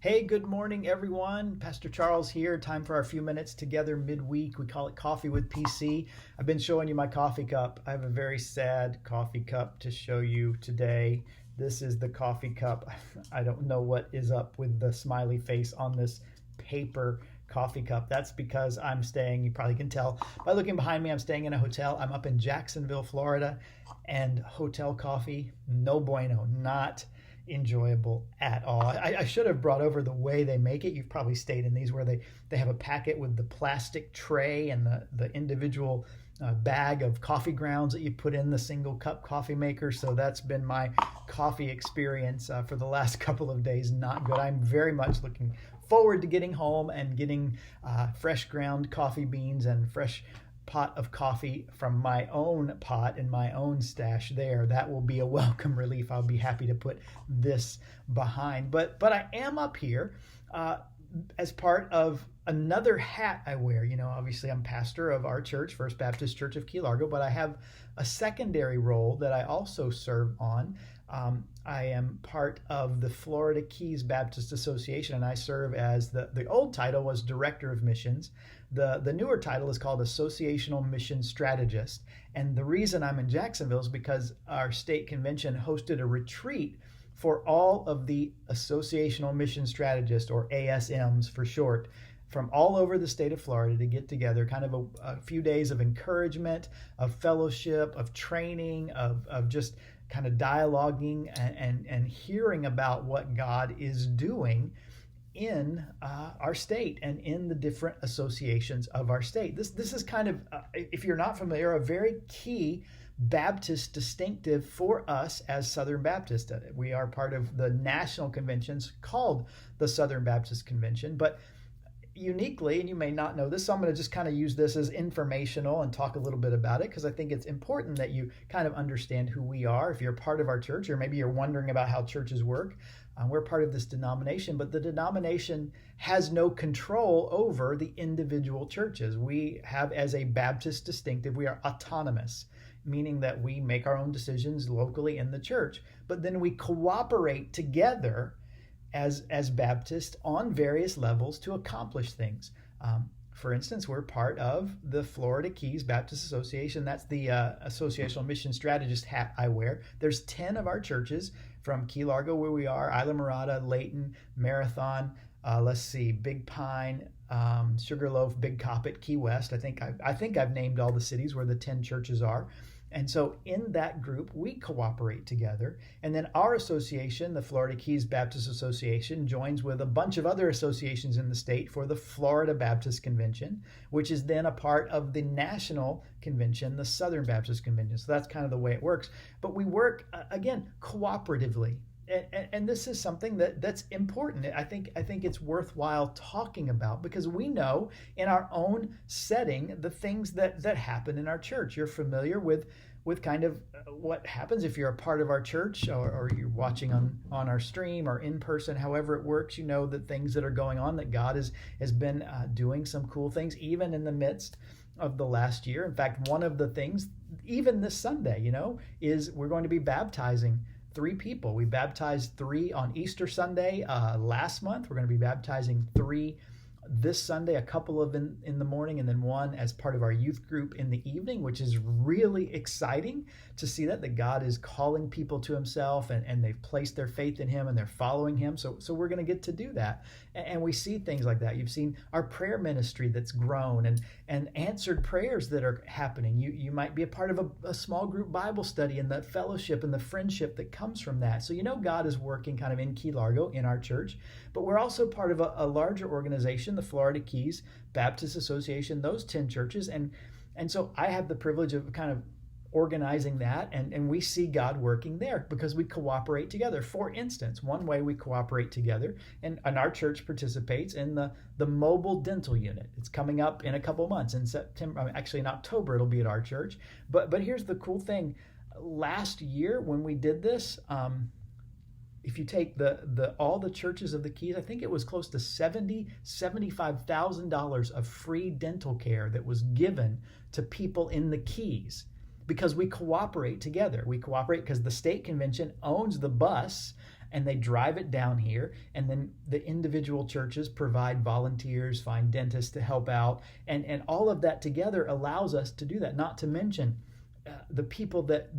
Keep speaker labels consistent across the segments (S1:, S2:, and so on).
S1: Hey, good morning, everyone. Pastor Charles here. Time for our few minutes together midweek. We call it Coffee with PC. I've been showing you my coffee cup. I have a very sad coffee cup to show you today. This is the coffee cup. I don't know what is up with the smiley face on this paper coffee cup. That's because I'm staying, you probably can tell by looking behind me, I'm staying in a hotel. I'm up in Jacksonville, Florida, and hotel coffee, no bueno, not enjoyable at all. I should have brought over the way they make it. You've probably stayed in these where they have a packet with the plastic tray and the individual bag of coffee grounds that you put in the single cup coffee maker. So that's been my coffee experience for the last couple of days. Not good. I'm very much looking forward to getting home and getting fresh ground coffee beans and fresh pot of coffee from my own pot and my own stash there. That will be a welcome relief. I'll be happy to put this behind. But I am up here as part of another hat I wear. You know, obviously I'm pastor of our church, First Baptist Church of Key Largo, but I have a secondary role that I also serve on. I am part of the Florida Keys Baptist Association, and I serve as the old title was Director of Missions. The newer title is called Associational Mission Strategist. And the reason I'm in Jacksonville is because our state convention hosted a retreat for all of the Associational Mission Strategists, or ASMs for short, from all over the state of Florida to get together, kind of a few days of encouragement, of fellowship, of training, of just kind of dialoguing and hearing about what God is doing in our state and in the different associations of our state. This is kind of, if you're not familiar, a very key Baptist distinctive for us as Southern Baptist. We are part of the national conventions called the Southern Baptist Convention, but uniquely, and you may not know this, so I'm going to just kind of use this as informational and talk a little bit about it because I think it's important that you kind of understand who we are. If you're part of our church, or maybe you're wondering about how churches work, we're part of this denomination, but the denomination has no control over the individual churches. We have, as a Baptist distinctive, we are autonomous, meaning that we make our own decisions locally in the church, but then we cooperate together as Baptists on various levels to accomplish things. For instance, we're part of the Florida Keys Baptist Association. That's the Associational Mission Strategist hat I wear. There's 10 of our churches from Key Largo, where we are, Islamorada, Layton, Marathon, Big Pine, Sugarloaf, Big Coppet, Key West. I think I've named all the cities where the 10 churches are. And so in that group, we cooperate together. And then our association, the Florida Keys Baptist Association, joins with a bunch of other associations in the state for the Florida Baptist Convention, which is then a part of the national convention, the Southern Baptist Convention. So that's kind of the way it works. But we work, again, cooperatively. And this is something that's important. I think it's worthwhile talking about because we know in our own setting the things that happen in our church. You're familiar with kind of what happens if you're a part of our church or you're watching on our stream or in person, however it works. You know the things that are going on, that God has been doing some cool things even in the midst of the last year. In fact, one of the things, even this Sunday, is we're going to be baptizing 3 people. We baptized 3 on Easter Sunday last month. We're going to be baptizing 3 this Sunday, a couple of in the morning, and then 1 as part of our youth group in the evening, which is really exciting to see that God is calling people to himself and they've placed their faith in him and they're following him. So we're going to get to do that. And we see things like that. You've seen our prayer ministry that's grown and answered prayers that are happening. You might be a part of a small group Bible study and the fellowship and the friendship that comes from that. So God is working kind of in Key Largo in our church, but we're also part of a larger organization, the Florida Keys Baptist Association, those 10 churches. And so I have the privilege of kind of organizing that, and we see God working there because we cooperate together. For instance, one way we cooperate together, and our church participates in the mobile dental unit. It's coming up in a couple months in September. Actually, in October, it'll be at our church. But here's the cool thing. Last year when we did this, if you take all the churches of the Keys, I think it was close to $75,000 of free dental care that was given to people in the Keys because we cooperate together. We cooperate because the state convention owns the bus and they drive it down here, and then the individual churches provide volunteers, find dentists to help out, and all of that together allows us to do that. Not to mention the people that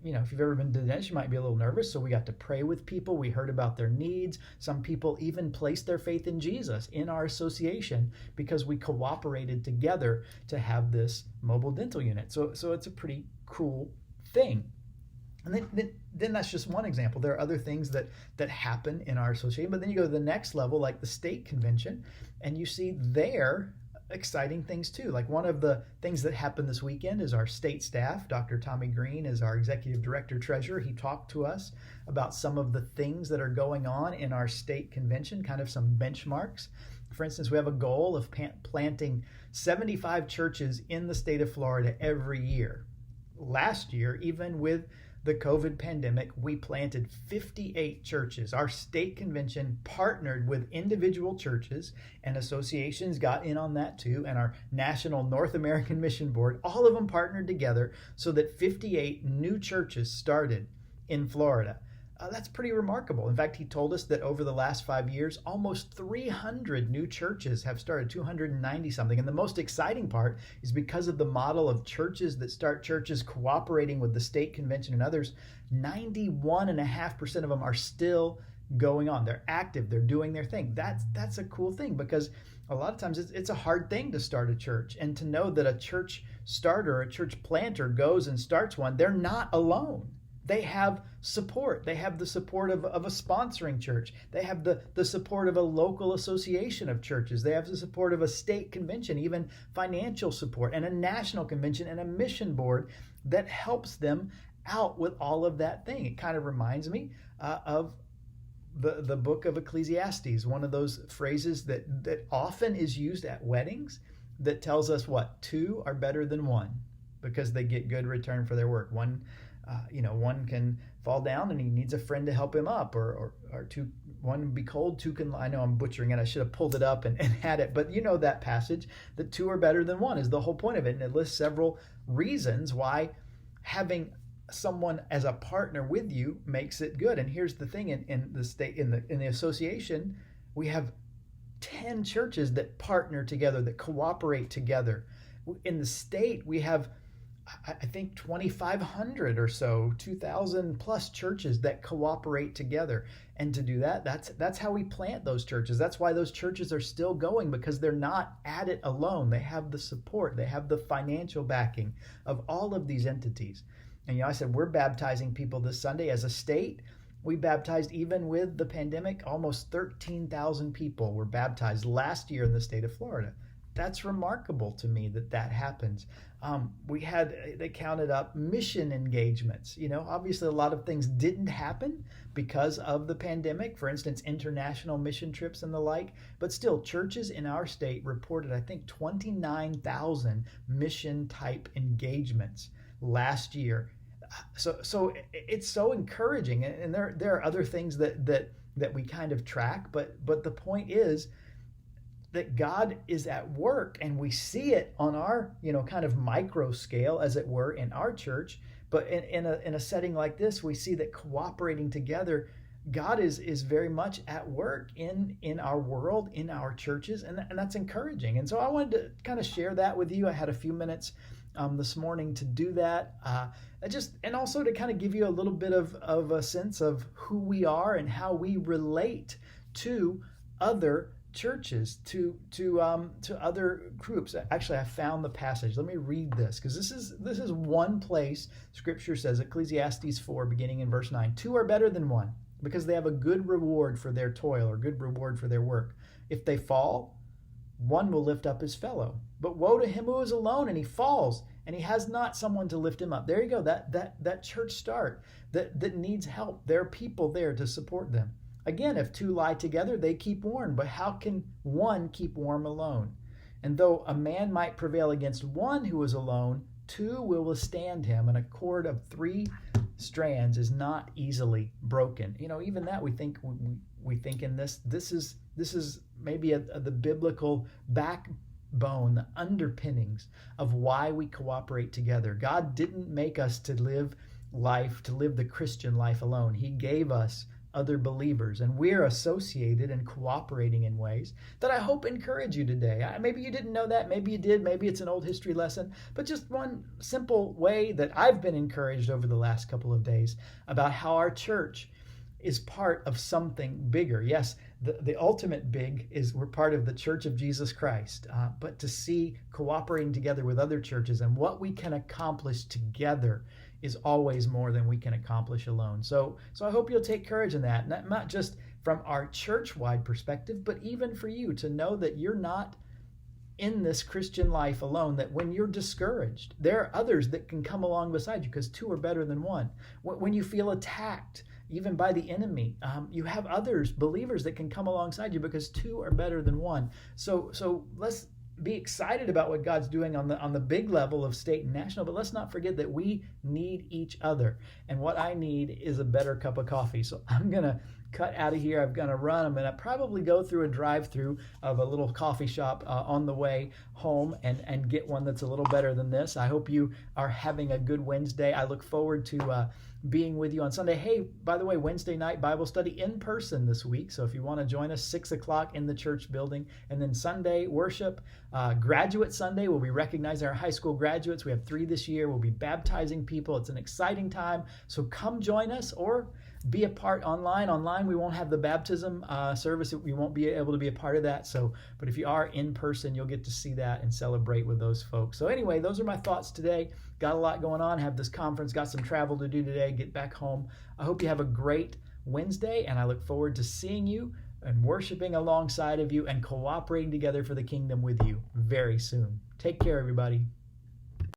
S1: if you've ever been to the dentist, you might be a little nervous. So we got to pray with people. We heard about their needs. Some people even placed their faith in Jesus in our association because we cooperated together to have this mobile dental unit. So it's a pretty cool thing. And then that's just one example. There are other things that happen in our association. But then you go to the next level, like the state convention, and you see there exciting things too. Like one of the things that happened this weekend is our state staff, Dr. Tommy Green is our executive director treasurer. He talked to us about some of the things that are going on in our state convention, kind of some benchmarks. For instance, we have a goal of planting 75 churches in the state of Florida every year. Last year, even with the COVID pandemic, we planted 58 churches. Our state convention partnered with individual churches, and associations got in on that too, and our National North American Mission Board, all of them partnered together so that 58 new churches started in Florida. That's pretty remarkable. In fact, he told us that over the last 5 years, almost 300 new churches have started, 290 something. And the most exciting part is because of the model of churches that start churches cooperating with the state convention and others, 91.5% of them are still going on. They're active. They're doing their thing. That's a cool thing, because a lot of times it's a hard thing to start a church. And to know that a church starter, a church planter goes and starts one, they're not alone. They have support. They have the support of a sponsoring church. They have the support of a local association of churches. They have the support of a state convention, even financial support, and a national convention and a mission board that helps them out with all of that thing. It kind of reminds me of the book of Ecclesiastes, one of those phrases that often is used at weddings that tells us what? Two are better than one because they get good return for their work. One can fall down and he needs a friend to help him up, or two, one would be cold, two can, I know I'm butchering it, I should have pulled it up and had it, but you know that passage, that two are better than one is the whole point of it. And it lists several reasons why having someone as a partner with you makes it good. And here's the thing, in the state, in the association, we have 10 churches that partner together, that cooperate together. In the state, we have, I think, 2,500 or so, 2,000 plus churches that cooperate together. And to do that, that's how we plant those churches. That's why those churches are still going, because they're not at it alone. They have the support. They have the financial backing of all of these entities. And I said, we're baptizing people this Sunday as a state. We baptized, even with the pandemic, almost 13,000 people were baptized last year in the state of Florida. That's remarkable to me that happens. They counted up mission engagements. Obviously a lot of things didn't happen because of the pandemic. For instance, international mission trips and the like. But still, churches in our state reported, I think, 29,000 mission type engagements last year. So it's so encouraging. And there are other things that we kind of track. But the point is that God is at work, and we see it on our, kind of micro scale, as it were, in our church. But in a setting like this, we see that cooperating together, God is very much at work in our world, in our churches, and that's encouraging. And so I wanted to kind of share that with you. I had a few minutes this morning to do that, and also to kind of give you a little bit of a sense of who we are and how we relate to other churches, to other groups. Actually, I found the passage. Let me read this, because this is one place Scripture says, Ecclesiastes 4, beginning in verse 9, 2 are better than one, because they have a good reward for their toil, or good reward for their work. If they fall, one will lift up his fellow. But woe to him who is alone and he falls, and he has not someone to lift him up. There you go. That church start that needs help. There are people there to support them. Again, if two lie together, they keep warm. But how can one keep warm alone? And though a man might prevail against one who is alone, two will withstand him. And a cord of 3 strands is not easily broken. Even that we think in this is maybe the biblical backbone, the underpinnings of why we cooperate together. God didn't make us to live the Christian life alone. He gave us other believers, and we're associated and cooperating in ways that I hope encourage you today. Maybe you didn't know that, maybe you did, maybe it's an old history lesson, but just one simple way that I've been encouraged over the last couple of days about how our church is part of something bigger. Yes, the ultimate big is we're part of the Church of Jesus Christ, but to see cooperating together with other churches and what we can accomplish together is always more than we can accomplish alone. So I hope you'll take courage in that, not just from our church-wide perspective, but even for you to know that you're not in this Christian life alone, that when you're discouraged, there are others that can come along beside you because two are better than one. When you feel attacked, even by the enemy, you have others, believers, that can come alongside you because two are better than one. So let's be excited about what God's doing on the big level of state and national, but let's not forget that we need each other. And what I need is a better cup of coffee. So I'm going to cut out of here. I'm going to run. I'm going to probably go through a drive-through of a little coffee shop on the way home and get one that's a little better than this. I hope you are having a good Wednesday. I look forward to being with you on Sunday. Hey, by the way, Wednesday night Bible study in person this week. So if you want to join us, 6 o'clock in the church building. And then Sunday worship, Graduate Sunday, we'll be recognizing our high school graduates. We have 3 this year. We'll be baptizing people. It's an exciting time. So come join us or be a part online. Online, we won't have the baptism service. We won't be able to be a part of that. But if you are in person, you'll get to see that and celebrate with those folks. So anyway, those are my thoughts today. Got a lot going on. Have this conference. Got some travel to do today. Get back home. I hope you have a great Wednesday, and I look forward to seeing you and worshiping alongside of you and cooperating together for the kingdom with you very soon. Take care, everybody.